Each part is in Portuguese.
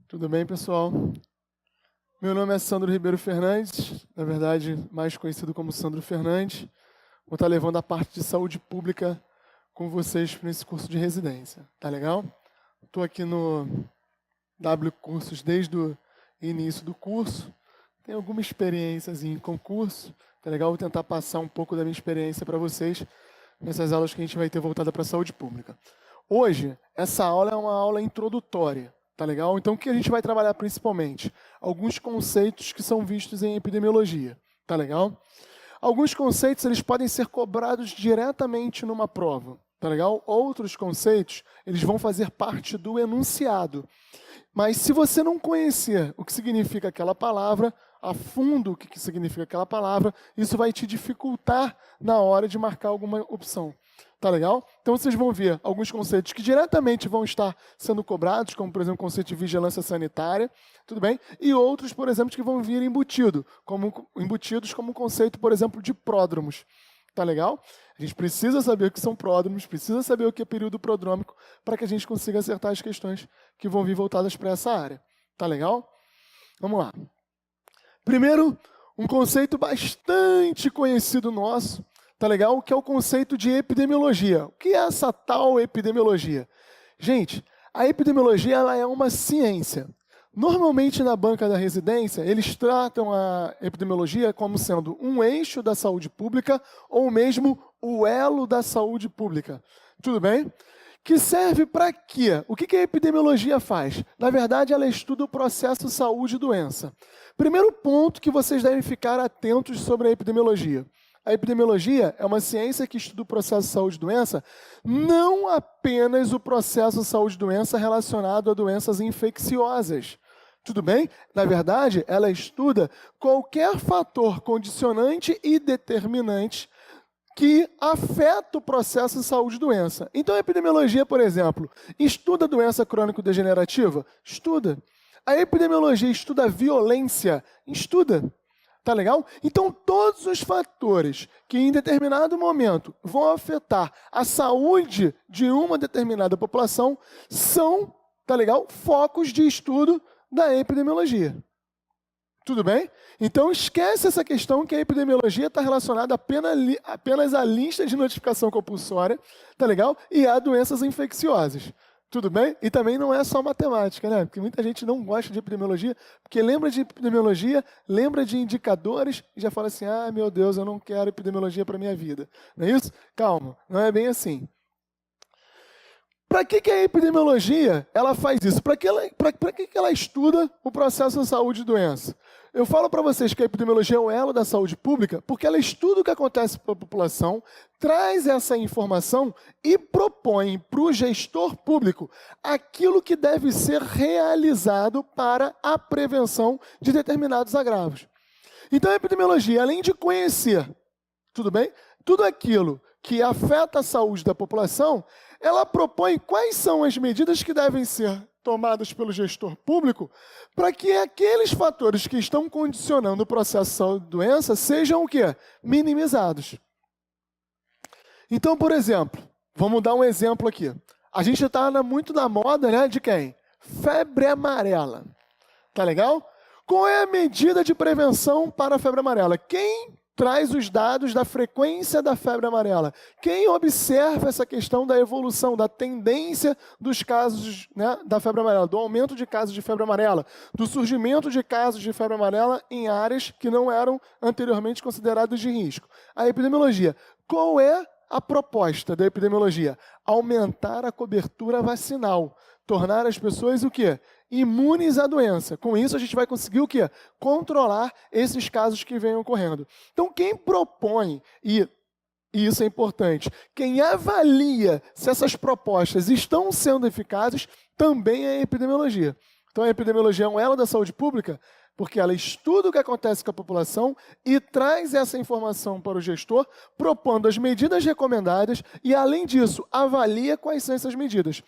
Tudo bem, pessoal? Meu nome é Sandro Ribeiro Fernandes, na verdade, mais conhecido como Sandro Fernandes. Vou estar levando a parte de saúde pública com vocês nesse curso de residência. Tá legal? Estou aqui no W Cursos desde o início do curso. Tenho alguma experiência em concurso. Tá legal? Vou tentar passar um pouco da minha experiência para vocês nessas aulas que a gente vai ter voltada para a saúde pública. Hoje, essa aula é uma aula introdutória. Tá legal? Então, o que a gente vai trabalhar principalmente? Alguns conceitos que são vistos em epidemiologia. Tá legal? Alguns conceitos eles podem ser cobrados diretamente numa prova. Tá legal? Outros conceitos eles vão fazer parte do enunciado. Mas se você não conhecer o que significa aquela palavra, a fundo o que significa aquela palavra, isso vai te dificultar na hora de marcar alguma opção. Tá legal? Então vocês vão ver alguns conceitos que diretamente vão estar sendo cobrados, como por exemplo o conceito de vigilância sanitária, tudo bem? E outros, por exemplo, que vão vir embutidos como o conceito, por exemplo, de pródromos. Tá legal? A gente precisa saber o que são pródromos, precisa saber o que é período prodrômico para que a gente consiga acertar as questões que vão vir voltadas para essa área. Tá legal? Vamos lá. Primeiro, um conceito bastante conhecido nosso, tá legal? Que é o conceito de epidemiologia. O que é essa tal epidemiologia? Gente, a epidemiologia ela é uma ciência. Normalmente na banca da residência, eles tratam a epidemiologia como sendo um eixo da saúde pública ou mesmo o elo da saúde pública. Tudo bem? Que serve para quê? O que a epidemiologia faz? Na verdade, ela estuda o processo saúde e doença. Primeiro ponto que vocês devem ficar atentos sobre a epidemiologia. A epidemiologia é uma ciência que estuda o processo saúde e doença, não apenas o processo saúde e doença relacionado a doenças infecciosas. Tudo bem? Na verdade, ela estuda qualquer fator condicionante e determinante que afeta o processo de saúde e doença. Então, a epidemiologia, por exemplo, estuda a doença crônico-degenerativa? Estuda. A epidemiologia estuda a violência? Estuda. Tá legal? Então, todos os fatores que em determinado momento vão afetar a saúde de uma determinada população são, tá legal? Focos de estudo da epidemiologia. Tudo bem? Então, esquece essa questão que a epidemiologia está relacionada apenas à lista de notificação compulsória, tá legal? E a doenças infecciosas. Tudo bem? E também não é só matemática, né? Porque muita gente não gosta de epidemiologia, porque lembra de epidemiologia, lembra de indicadores e já fala assim, ah, meu Deus, eu não quero epidemiologia para a minha vida. Não é isso? Calma, não é bem assim. Para que a epidemiologia ela faz isso? Para que ela estuda o processo de saúde e doença? Eu falo para vocês que a epidemiologia é o elo da saúde pública porque ela estuda o que acontece para a população, traz essa informação e propõe para o gestor público aquilo que deve ser realizado para a prevenção de determinados agravos. Então a epidemiologia, além de conhecer, tudo bem? Tudo aquilo que afeta a saúde da população, ela propõe quais são as medidas que devem ser tomadas pelo gestor público para que aqueles fatores que estão condicionando o processo de saúde e doença sejam o quê? Minimizados. Então, por exemplo, vamos dar um exemplo aqui. A gente está muito na moda, né, de quem? Febre amarela. Tá legal? Qual é a medida de prevenção para a febre amarela? Quem traz os dados da frequência da febre amarela? Quem observa essa questão da evolução, da tendência dos casos, né, da febre amarela, do aumento de casos de febre amarela, do surgimento de casos de febre amarela em áreas que não eram anteriormente consideradas de risco? A epidemiologia. Qual é a proposta da epidemiologia? Aumentar a cobertura vacinal. Tornar as pessoas o quê? Imunes à doença. Com isso, a gente vai conseguir o quê? Controlar esses casos que vêm ocorrendo. Então, quem propõe, e isso é importante, quem avalia se essas propostas estão sendo eficazes, também é a epidemiologia. Então, a epidemiologia é um elo da saúde pública, porque ela estuda o que acontece com a população e traz essa informação para o gestor, propondo as medidas recomendadas e, além disso, avalia quais são essas medidas.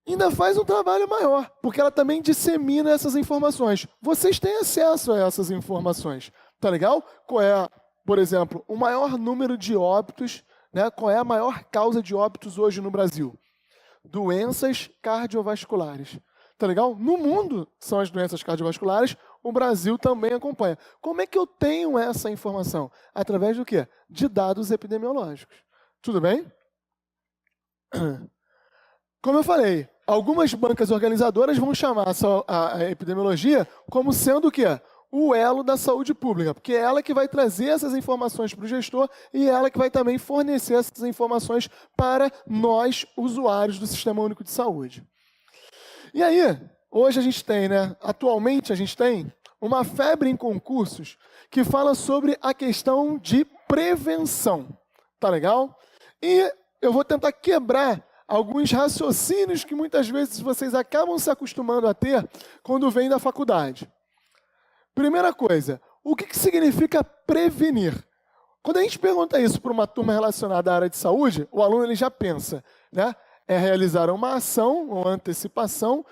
Ainda faz um trabalho maior, porque ela também dissemina essas informações. Vocês têm acesso a essas informações, tá legal? Qual é por exemplo, o maior número de óbitos, né? Qual é a maior causa de óbitos hoje no Brasil? Doenças cardiovasculares. Tá legal? No mundo são as doenças cardiovasculares, o Brasil também acompanha. Como é que eu tenho essa informação? Através do quê? De dados epidemiológicos. Tudo bem? Como eu falei, algumas bancas organizadoras vão chamar a epidemiologia como sendo o quê? O elo da saúde pública, porque é ela que vai trazer essas informações para o gestor e é ela que vai também fornecer essas informações para nós, usuários do Sistema Único de Saúde. E aí, hoje a gente tem, né? Atualmente a gente tem uma febre em concursos que fala sobre a questão de prevenção. Tá legal? E eu vou tentar quebrar alguns raciocínios que muitas vezes vocês acabam se acostumando a ter quando vêm da faculdade. Primeira coisa, o que significa prevenir? Quando a gente pergunta isso para uma turma relacionada à área de saúde, o aluno ele já pensa, né? É realizar uma ação ou antecipação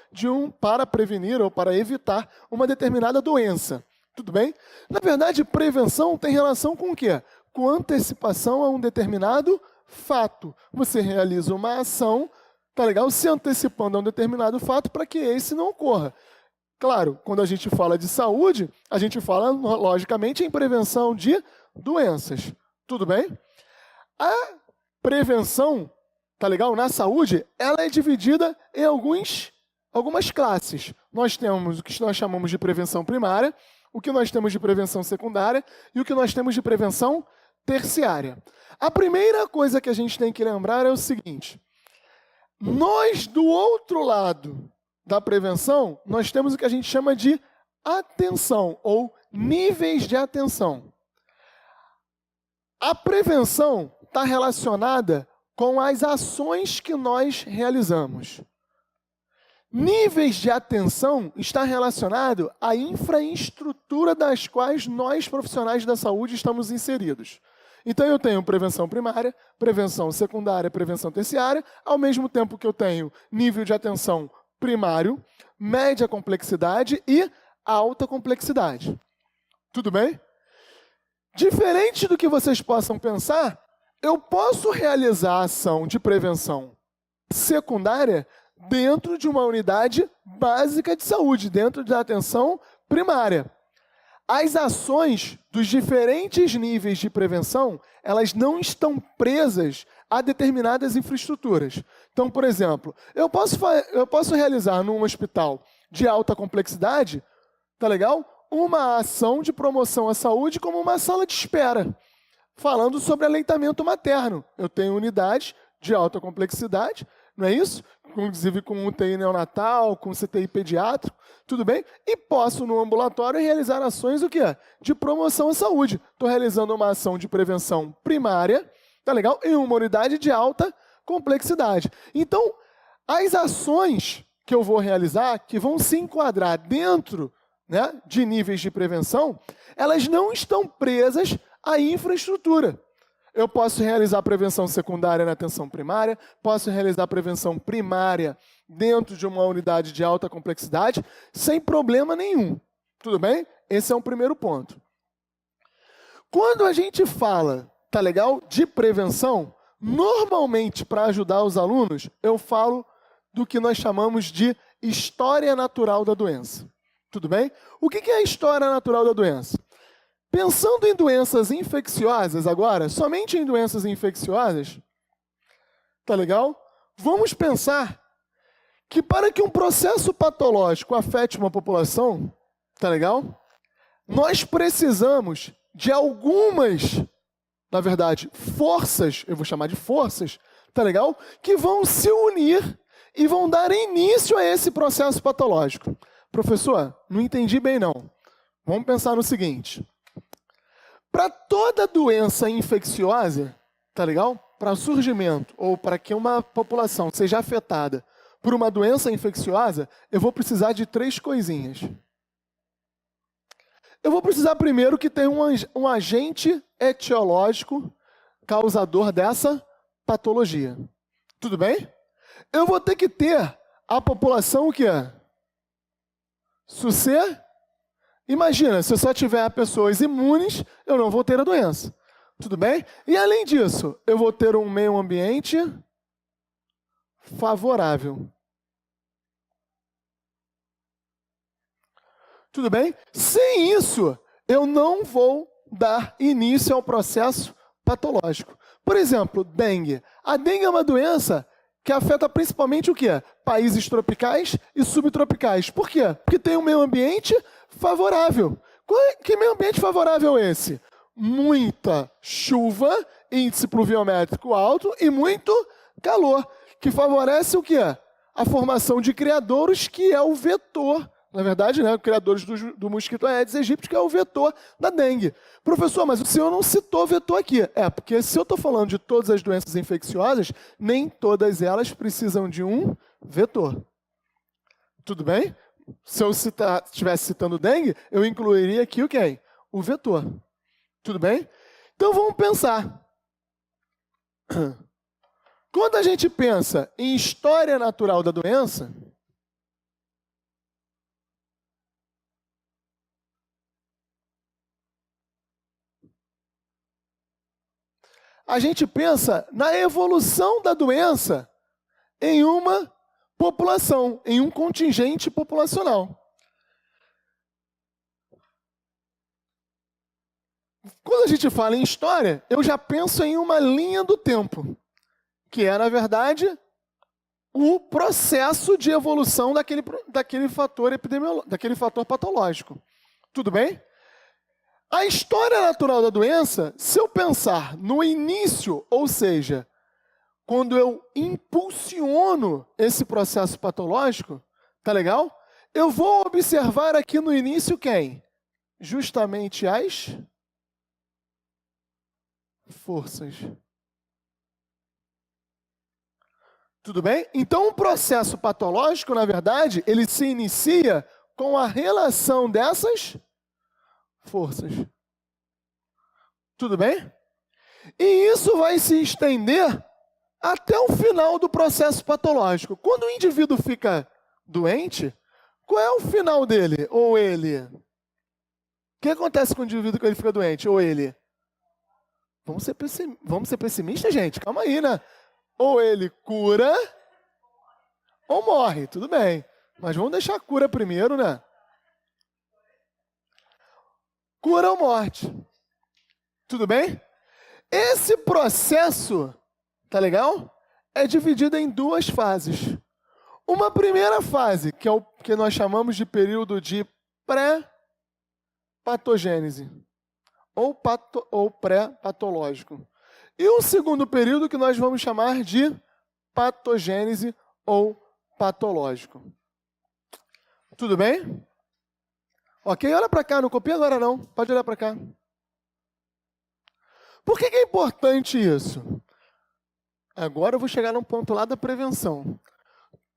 para prevenir ou para evitar uma determinada doença. Tudo bem? Na verdade, prevenção tem relação com o quê? Com antecipação a um determinado fato. Você realiza uma ação, tá legal? Se antecipando a um determinado fato para que esse não ocorra. Claro, quando a gente fala de saúde, a gente fala, logicamente, em prevenção de doenças. Tudo bem? A prevenção, tá legal? Na saúde, ela é dividida em algumas classes. Nós temos o que nós chamamos de prevenção primária, o que nós temos de prevenção secundária e o que nós temos de prevenção terciária. A primeira coisa que a gente tem que lembrar é o seguinte: nós, do outro lado da prevenção, nós temos o que a gente chama de atenção ou níveis de atenção. A prevenção está relacionada com as ações que nós realizamos. Níveis de atenção está relacionado à infraestrutura das quais nós, profissionais da saúde, estamos inseridos. Então, eu tenho prevenção primária, prevenção secundária, prevenção terciária, ao mesmo tempo que eu tenho nível de atenção primário, média complexidade e alta complexidade. Tudo bem? Diferente do que vocês possam pensar, eu posso realizar a ação de prevenção secundária dentro de uma unidade básica de saúde, dentro da atenção primária. As ações dos diferentes níveis de prevenção, elas não estão presas a determinadas infraestruturas. Então, por exemplo, eu posso realizar num hospital de alta complexidade, tá legal? Uma ação de promoção à saúde como uma sala de espera, falando sobre aleitamento materno. Eu tenho unidades de alta complexidade, não é isso? Inclusive com UTI neonatal, com CTI pediátrico, tudo bem? E posso, no ambulatório, realizar ações o quê? De promoção à saúde. Estou realizando uma ação de prevenção primária, tá legal? Em uma unidade de alta complexidade. Então, as ações que eu vou realizar, que vão se enquadrar dentro, né, de níveis de prevenção, elas não estão presas à infraestrutura. Eu posso realizar prevenção secundária na atenção primária, posso realizar prevenção primária dentro de uma unidade de alta complexidade, sem problema nenhum. Tudo bem? Esse é um primeiro ponto. Quando a gente fala, tá legal, de prevenção, normalmente, para ajudar os alunos, eu falo do que nós chamamos de história natural da doença. Tudo bem? O que é a história natural da doença? Pensando em doenças infecciosas agora, somente em doenças infecciosas, tá legal? Vamos pensar que para que um processo patológico afete uma população, tá legal? Nós precisamos de algumas, na verdade, forças, eu vou chamar de forças, tá legal? Que vão se unir e vão dar início a esse processo patológico. Professor, não entendi bem não. Vamos pensar no seguinte. Para toda doença infecciosa, tá legal? Para o surgimento ou para que uma população seja afetada por uma doença infecciosa, eu vou precisar de 3 coisinhas. Eu vou precisar primeiro que tenha um agente etiológico causador dessa patologia. Tudo bem? Eu vou ter que ter a população o quê? Imagina, se eu só tiver pessoas imunes, eu não vou ter a doença. Tudo bem? E além disso, eu vou ter um meio ambiente favorável. Tudo bem? Sem isso, eu não vou dar início ao processo patológico. Por exemplo, dengue. A dengue é uma doença que afeta principalmente o quê? Países tropicais e subtropicais. Por quê? Porque tem um meio ambiente favorável. Que meio ambiente favorável é esse? Muita chuva, índice pluviométrico alto e muito calor, que favorece o quê? A formação de criadouros, que é o vetor. Na verdade, né, criadores do mosquito Aedes aegypti, que é o vetor da dengue. Professor, mas o senhor não citou vetor aqui. Porque se eu estou falando de todas as doenças infecciosas, nem todas elas precisam de um vetor. Tudo bem? Se eu estivesse citando dengue, eu incluiria aqui o quê? O vetor. Tudo bem? Então vamos pensar. Quando a gente pensa em história natural da doença, a gente pensa na evolução da doença em uma população, em um contingente populacional. Quando a gente fala em história, eu já penso em uma linha do tempo, que é, na verdade, o processo de evolução daquele fator epidemiológico, daquele fator patológico. Tudo bem? A história natural da doença, se eu pensar no início, ou seja, quando eu impulsiono esse processo patológico, tá legal? Eu vou observar aqui no início quem? Justamente as forças. Tudo bem? Então, o processo patológico, na verdade, ele se inicia com a relação dessas forças. Tudo bem? E isso vai se estender até o final do processo patológico. Quando o indivíduo fica doente, qual é o final dele? Ou ele? O que acontece com o indivíduo quando ele fica doente? Ou ele? Vamos ser pessimistas, gente? Calma aí, né? Ou ele cura, ou morre. Tudo bem. Mas vamos deixar a cura primeiro, né? Cura ou morte. Tudo bem? Esse processo, tá legal? É dividido em duas fases. Uma primeira fase, que é o que nós chamamos de período de pré-patogênese, ou pré-patológico. E um segundo período que nós vamos chamar de patogênese ou patológico. Tudo bem? Ok, olha para cá, não copia agora não, pode olhar para cá. Por que é importante isso? Agora eu vou chegar num ponto lá da prevenção.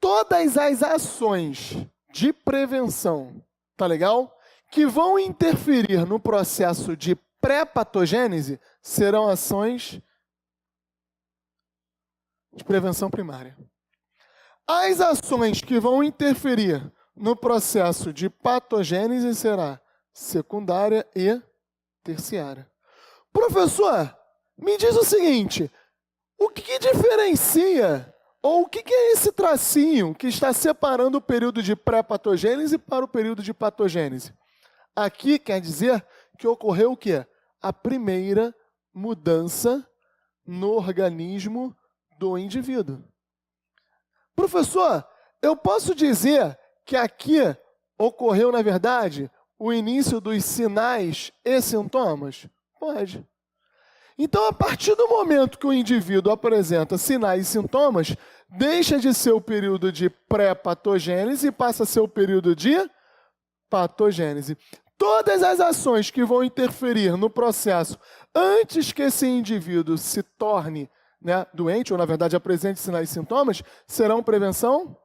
Todas as ações de prevenção, tá legal? Que vão interferir no processo de pré-patogênese serão ações de prevenção primária. As ações que vão interferir no processo de patogênese será secundária e terciária. Professor, me diz o seguinte, o que diferencia, ou o que é esse tracinho que está separando o período de pré-patogênese para o período de patogênese? Aqui quer dizer que ocorreu o quê? A primeira mudança no organismo do indivíduo. Professor, eu posso dizer que aqui ocorreu, na verdade, o início dos sinais e sintomas? Pode. Então, a partir do momento que o indivíduo apresenta sinais e sintomas, deixa de ser o período de pré-patogênese e passa a ser o período de patogênese. Todas as ações que vão interferir no processo antes que esse indivíduo se torne, né, doente, ou na verdade apresente sinais e sintomas, serão prevenção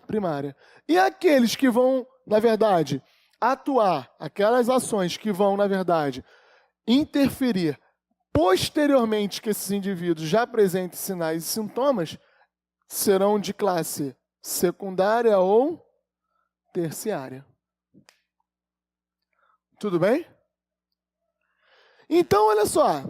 primária. E aqueles que vão, na verdade, atuar, aquelas ações que vão, na verdade, interferir posteriormente que esses indivíduos já apresentem sinais e sintomas, serão de classe secundária ou terciária. Tudo bem? Então, olha só.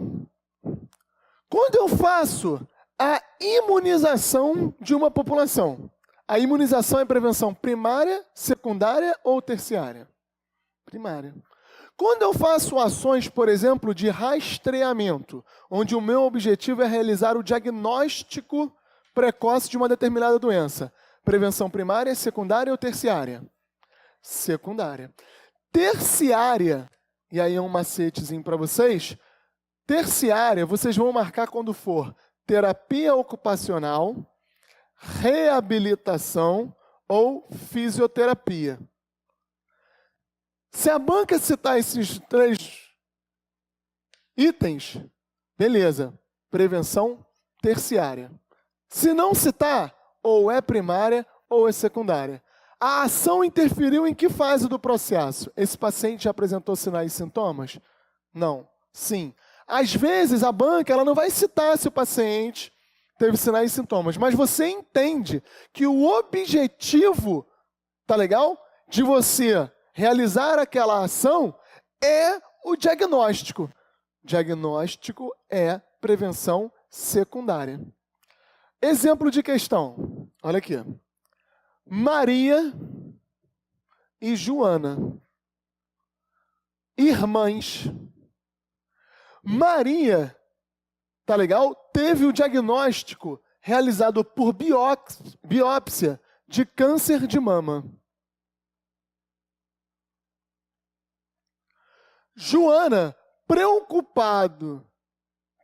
Quando eu faço a imunização de uma população, a imunização é prevenção primária, secundária ou terciária? Primária. Quando eu faço ações, por exemplo, de rastreamento, onde o meu objetivo é realizar o diagnóstico precoce de uma determinada doença, prevenção primária, secundária ou terciária? Secundária. Terciária, e aí é um macetezinho para vocês, terciária vocês vão marcar quando for terapia ocupacional, reabilitação ou fisioterapia. Se a banca citar esses 3 itens, beleza, prevenção terciária. Se não citar, ou é primária ou é secundária. A ação interferiu em que fase do processo? Esse paciente já apresentou sinais e sintomas? Não. Sim. Às vezes, a banca ela não vai citar se o paciente teve sinais e sintomas, mas você entende que o objetivo, tá legal? De você realizar aquela ação é o diagnóstico. Diagnóstico é prevenção secundária. Exemplo de questão. Olha aqui. Maria e Joana, irmãs. Maria, tá legal? Teve o diagnóstico realizado por biópsia de câncer de mama. Joana, preocupado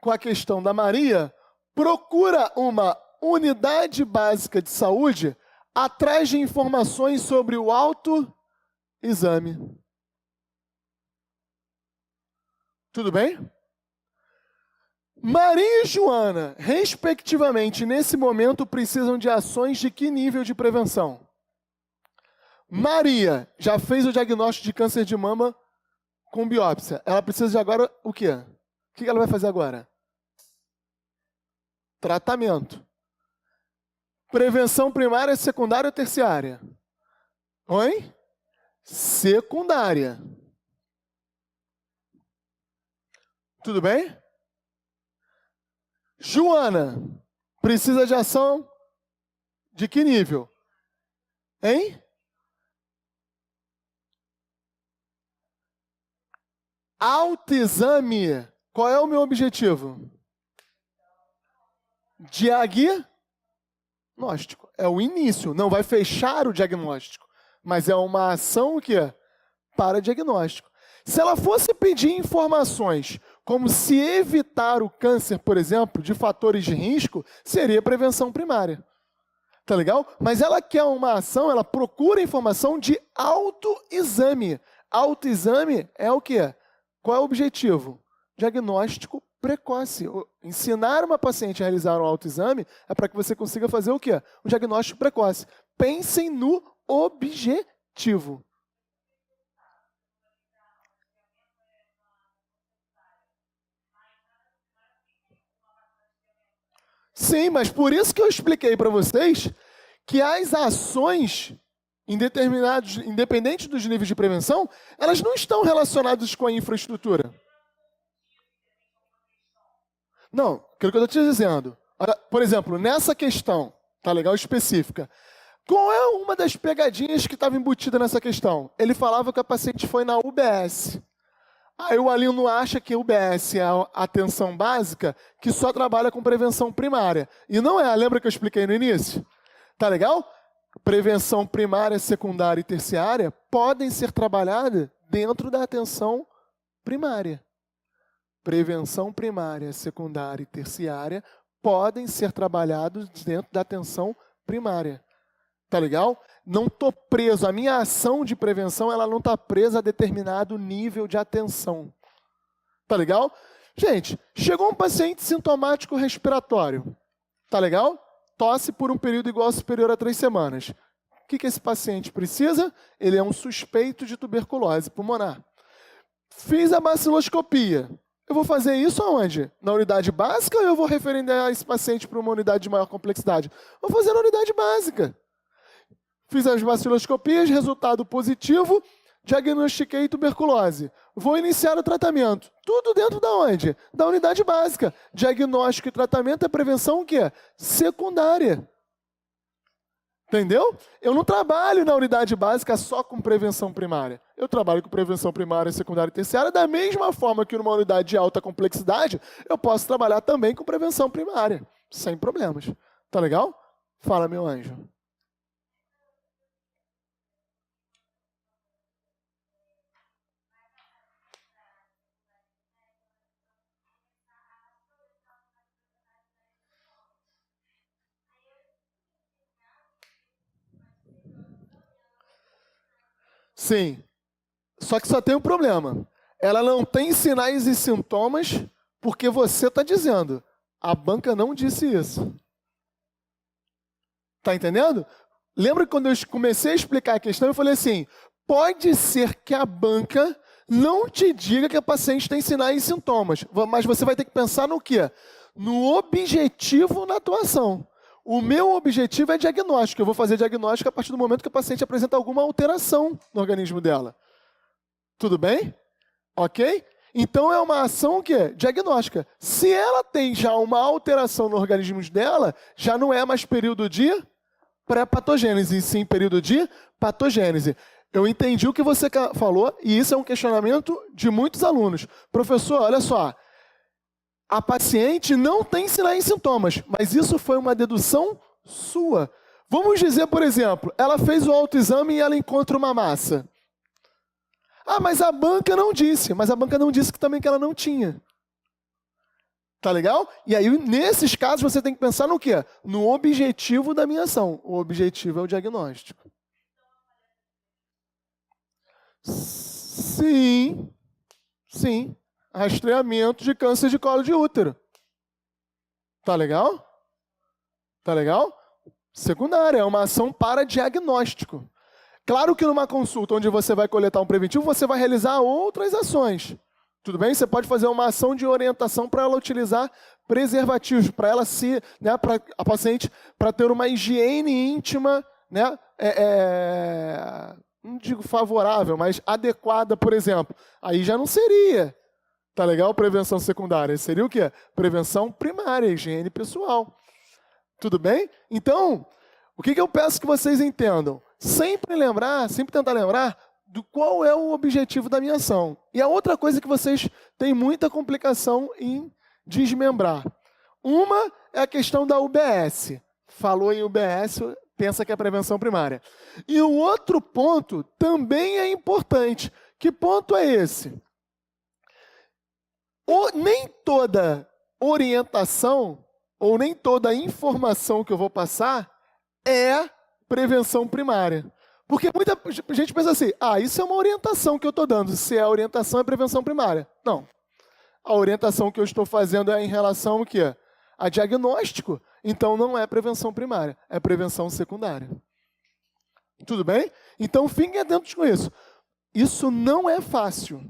com a questão da Maria, procura uma unidade básica de saúde atrás de informações sobre o autoexame. Tudo bem? Maria e Joana, respectivamente, nesse momento, precisam de ações de que nível de prevenção? Maria já fez o diagnóstico de câncer de mama com biópsia. Ela precisa de agora o quê? O que ela vai fazer agora? Tratamento. Prevenção primária, secundária ou terciária? Oi? Secundária. Tudo bem? Joana, precisa de ação de que nível? Hein? Autoexame. Qual é o meu objetivo? Diagnóstico. É o início. Não vai fechar o diagnóstico. Mas é uma ação o quê? Para diagnóstico. Se ela fosse pedir informações como se evitar o câncer, por exemplo, de fatores de risco, seria prevenção primária. Tá legal? Mas ela quer uma ação, ela procura informação de autoexame. Autoexame é o quê? Qual é o objetivo? Diagnóstico precoce. Ensinar uma paciente a realizar um autoexame é para que você consiga fazer o quê? Um diagnóstico precoce. Pensem no objetivo. Sim, mas por isso que eu expliquei para vocês que as ações, independente dos níveis de prevenção, elas não estão relacionadas com a infraestrutura. Não, aquilo que eu estou te dizendo. Por exemplo, nessa questão, tá legal, específica, qual é uma das pegadinhas que estava embutida nessa questão? Ele falava que a paciente foi na UBS. Aí o aluno acha que UBS é a atenção básica que só trabalha com prevenção primária. E não é, lembra que eu expliquei no início? Tá legal? Prevenção primária, secundária e terciária podem ser trabalhadas dentro da atenção primária. Prevenção primária, secundária e terciária podem ser trabalhados dentro da atenção primária. Tá legal? Não estou preso. A minha ação de prevenção ela não está presa a determinado nível de atenção. Tá legal? Gente, chegou um paciente sintomático respiratório. Tá legal? Tosse por um período igual ou superior a 3 semanas. O que esse paciente precisa? Ele é um suspeito de tuberculose pulmonar. Fiz a baciloscopia. Eu vou fazer isso aonde? Na unidade básica ou eu vou referendar esse paciente para uma unidade de maior complexidade? Vou fazer na unidade básica. Fiz as baciloscopias, resultado positivo, Diagnostiquei tuberculose. Vou iniciar o tratamento. Tudo dentro da onde? Da unidade básica. Diagnóstico e tratamento é prevenção o quê? Secundária. Entendeu? Eu não trabalho na unidade básica só com prevenção primária. Eu trabalho com prevenção primária, secundária e terciária da mesma forma que numa unidade de alta complexidade, eu posso trabalhar também com prevenção primária, sem problemas. Tá legal? Fala, meu anjo. Sim. Só que só tem um problema. Ela não tem sinais e sintomas porque você está dizendo. A banca não disse isso. Tá entendendo? Lembra que quando eu comecei a explicar a questão, eu falei assim, pode ser que a banca não te diga que a paciente tem sinais e sintomas, mas você vai ter que pensar no quê? No objetivo na atuação. O meu objetivo é diagnóstico. Eu vou fazer diagnóstico a partir do momento que a paciente apresenta alguma alteração no organismo dela. Tudo bem? Ok? Então é uma ação o quê? Diagnóstica. Se ela tem já uma alteração no organismo dela, já não é mais período de pré-patogênese, e sim período de patogênese. Eu entendi o que você falou, e isso é um questionamento de muitos alunos. Professor, olha só, a paciente não tem sinais e sintomas, mas isso foi uma dedução sua. Vamos dizer, por exemplo, ela fez o autoexame e ela encontra uma massa. Ah, mas a banca não disse. Mas a banca não disse que também que ela não tinha. Tá legal? E aí, nesses casos, você tem que pensar no quê? No objetivo da minha ação. O objetivo é o diagnóstico. Sim. Sim. Rastreamento de câncer de colo de útero. Tá legal? Tá legal? Secundária, é uma ação para diagnóstico. Claro que numa consulta onde você vai coletar um preventivo, você vai realizar outras ações. Tudo bem? Você pode fazer uma ação de orientação para ela utilizar preservativos, para ela se, né, para a paciente, para ter uma higiene íntima, né, não digo favorável, mas adequada, por exemplo. Aí já não seria, tá legal? Prevenção secundária. Seria o quê? Prevenção primária, higiene pessoal. Tudo bem? Então, o que eu peço que vocês entendam? Sempre tentar lembrar do qual é o objetivo da minha ação. E a outra coisa que vocês têm muita complicação em desmembrar. Uma é a questão da UBS. Falou em UBS, pensa que é prevenção primária. E o outro ponto também é importante. Que ponto é esse? Nem toda orientação ou nem toda informação que eu vou passar é prevenção primária. Porque muita gente pensa assim, isso é uma orientação que eu estou dando. Se é a orientação, é prevenção primária. Não. A orientação que eu estou fazendo é em relação ao quê? A diagnóstico. Então, não é prevenção primária, é prevenção secundária. Tudo bem? Então, fiquem atentos com isso. Isso não é fácil.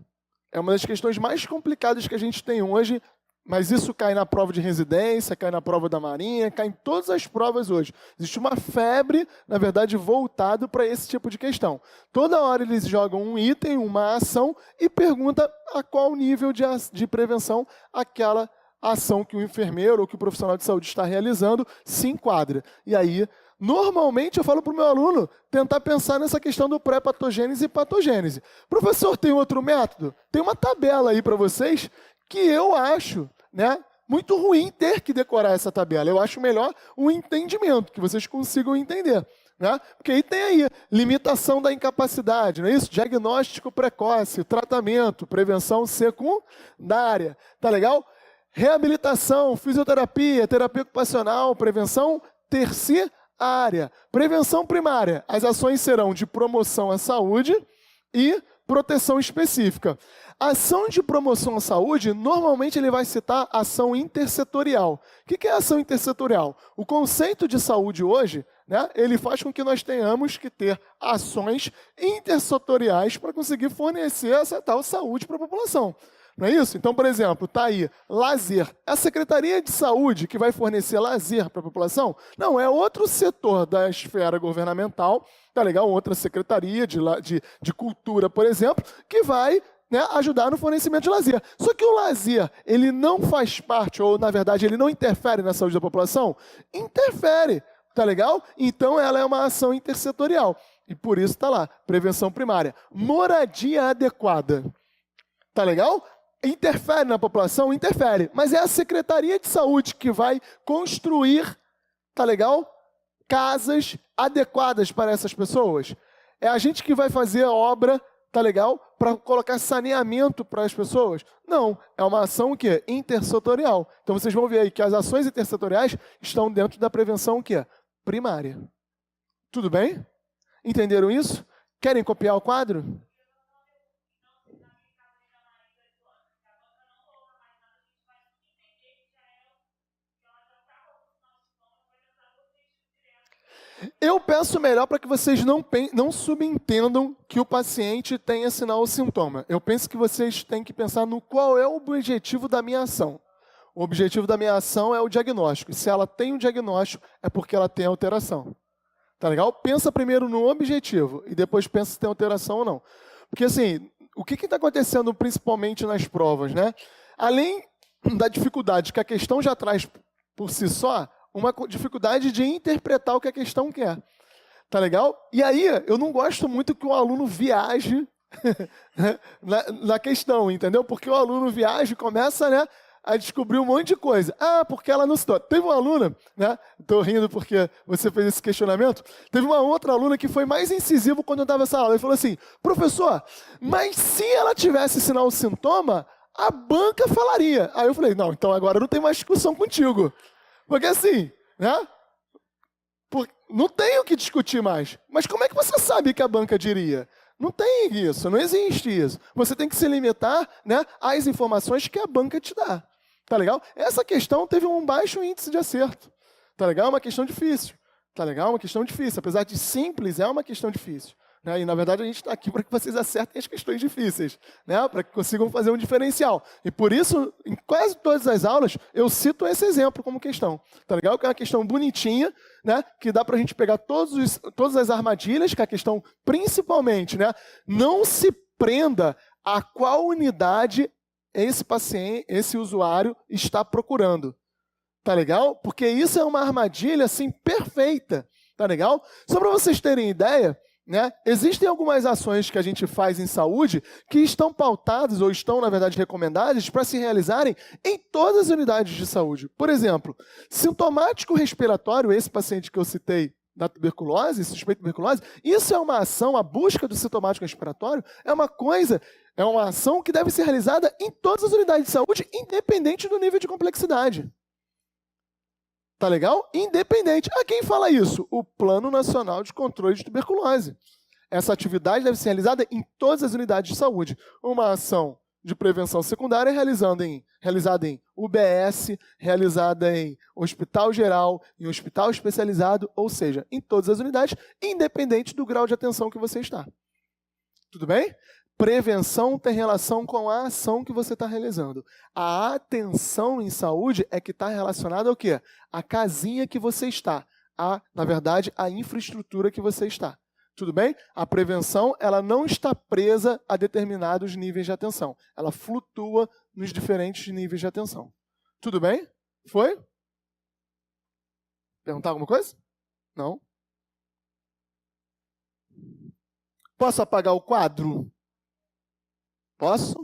É uma das questões mais complicadas que a gente tem hoje, mas isso cai na prova de residência, cai na prova da Marinha, cai em todas as provas hoje. Existe uma febre, na verdade, voltado para esse tipo de questão. Toda hora eles jogam um item, uma ação, e perguntam a qual nível de prevenção aquela ação que o enfermeiro ou que o profissional de saúde está realizando se enquadra. E aí, normalmente, eu falo para o meu aluno tentar pensar nessa questão do pré-patogênese e patogênese. Professor, tem outro método? Tem uma tabela aí para vocês que eu acho, né, muito ruim ter que decorar essa tabela. Eu acho melhor o entendimento, que vocês consigam entender. Né? Porque aí tem aí limitação da incapacidade, não é isso? Diagnóstico precoce, tratamento, prevenção secundária. Tá legal? Reabilitação, fisioterapia, terapia ocupacional, prevenção terciária. Prevenção primária. As ações serão de promoção à saúde e proteção específica. A ação de promoção à saúde, normalmente ele vai citar ação intersetorial. O que é ação intersetorial? O conceito de saúde hoje, né, ele faz com que nós tenhamos que ter ações intersetoriais para conseguir fornecer essa tal saúde para a população. Não é isso? Então, por exemplo, está aí, lazer. A Secretaria de Saúde que vai fornecer lazer para a população? Não, é outro setor da esfera governamental, tá legal? Outra secretaria de cultura, por exemplo, que vai, né, ajudar no fornecimento de lazer. Só que o lazer, ele não faz parte, ou na verdade, ele não interfere na saúde da população? Interfere, tá legal? Então, ela é uma ação intersetorial. E por isso está lá, prevenção primária. Moradia adequada. Tá legal? Interfere na população? Interfere. Mas é a Secretaria de Saúde que vai construir, tá legal? Casas adequadas para essas pessoas. É a gente que vai fazer a obra, tá legal? Para colocar saneamento para as pessoas? Não. É uma ação o quê? Intersetorial. Então vocês vão ver aí que as ações intersetoriais estão dentro da prevenção o quê? Primária. Tudo bem? Entenderam isso? Querem copiar o quadro? Eu penso melhor para que vocês não subentendam que o paciente tenha sinal ou sintoma. Eu penso que vocês têm que pensar no qual é o objetivo da minha ação. O objetivo da minha ação é o diagnóstico. E se ela tem um diagnóstico, é porque ela tem alteração. Tá legal? Pensa primeiro no objetivo e depois pensa se tem alteração ou não. Porque assim, o que está acontecendo principalmente nas provas, né? Além da dificuldade que a questão já traz por si só, uma dificuldade de interpretar o que a questão quer. Tá legal? E aí, eu não gosto muito que o aluno viaje na questão, entendeu? Porque o aluno viaja e começa, né, a descobrir um monte de coisa. Ah, porque ela não citou. Teve uma aluna, né? Estou rindo porque você fez esse questionamento. Teve uma outra aluna que foi mais incisivo quando eu estava nessa aula. Ele falou assim, professor, mas se ela tivesse sinal ou sintoma, a banca falaria. Aí eu falei, não, então agora não tem mais discussão contigo. Porque assim, né? Não tem o que discutir mais. Mas como é que você sabe que a banca diria? Não tem isso, não existe isso. Você tem que se limitar, né, às informações que a banca te dá. Tá legal? Essa questão teve um baixo índice de acerto. Tá legal? É uma questão difícil. Tá legal? É uma questão difícil. Apesar de simples, é uma questão difícil. Né? E, na verdade, a gente está aqui para que vocês acertem as questões difíceis, né? Para que consigam fazer um diferencial. E, por isso, em quase todas as aulas, eu cito esse exemplo como questão. Tá legal? Que é uma questão bonitinha, né? Que dá para a gente pegar todas as armadilhas, que é a questão, principalmente, né? Não se prenda a qual unidade esse paciente, esse usuário está procurando. Tá legal? Porque isso é uma armadilha, assim, perfeita. Tá legal? Só para vocês terem ideia, né? Existem algumas ações que a gente faz em saúde que estão pautadas ou estão, na verdade, recomendadas para se realizarem em todas as unidades de saúde. Por exemplo, sintomático respiratório, esse paciente que eu citei da tuberculose, suspeito de tuberculose, isso é uma ação, a busca do sintomático respiratório é uma ação que deve ser realizada em todas as unidades de saúde, independente do nível de complexidade. Tá legal? Independente. A quem fala isso? O Plano Nacional de Controle de Tuberculose. Essa atividade deve ser realizada em todas as unidades de saúde. Uma ação de prevenção secundária realizada em UBS, realizada em hospital geral, em hospital especializado, ou seja, em todas as unidades, independente do grau de atenção que você está. Tudo bem? Prevenção tem relação com a ação que você está realizando. A atenção em saúde é que está relacionada ao quê? A casinha que você está. Na verdade, a infraestrutura que você está. Tudo bem? A prevenção ela não está presa a determinados níveis de atenção. Ela flutua nos diferentes níveis de atenção. Tudo bem? Foi? Perguntar alguma coisa? Não? Posso apagar o quadro? Posso?